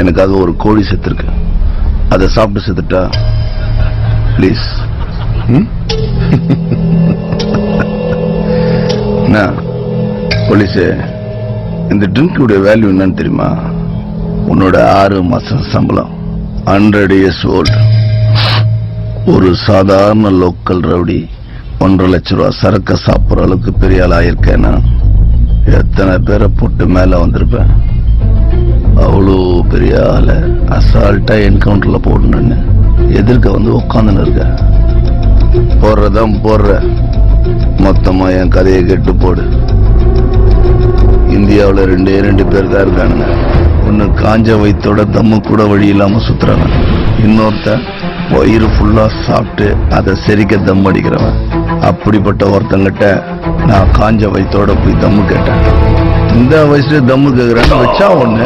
எனக்காக ஒரு கோழி செத்துருக்கு. அதை சாப்பிட்டு செத்துட்டா ப்ளீஸ். போலீஸே, இந்த ட்ரிங்க்குடைய வேல்யூ என்னன்னு தெரியுமா? உன்னோட 6 மாசம் சம்பளம், 100 years old. ஒரு சாதாரண லோக்கல் ரவுடி 1.5 லட்சம் ரூபாய் சரக்க சாப்பிட்ற அளவுக்கு பெரிய ஆள் ஆயிருக்கேன்னா எத்தனை பேரை போட்டு மேல வந்திருப்பேன். அவ்வளோ பெரிய ஆளை அசால்ட்டா என்கவுண்டர்ல போடணும்னு எதிர்க்க வந்து உட்காந்துன்னு இருக்க. போடுறதான் போடுற, மொத்தமா என் கதையை கெட்டு போடு. இந்தியாவில் 2 பேர் தான் இருக்கானுங்க. ஒன்னு காஞ்ச வயிற்றோட தம்மு கூட வழி இல்லாம சுத்துறாங்க, இன்னொருத்த வயிறு ஃபுல்லா சாப்பிட்டு அதை செரிக்க தம் அடிக்கிறவன். அப்படிப்பட்ட ஒருத்தங்கிட்ட நான் காஞ்ச வயிற்றோட போய் தம்மு கேட்டேன். இந்த வயசுல தம்மு கேட்கிறேன்னு வச்சா ஒண்ணு,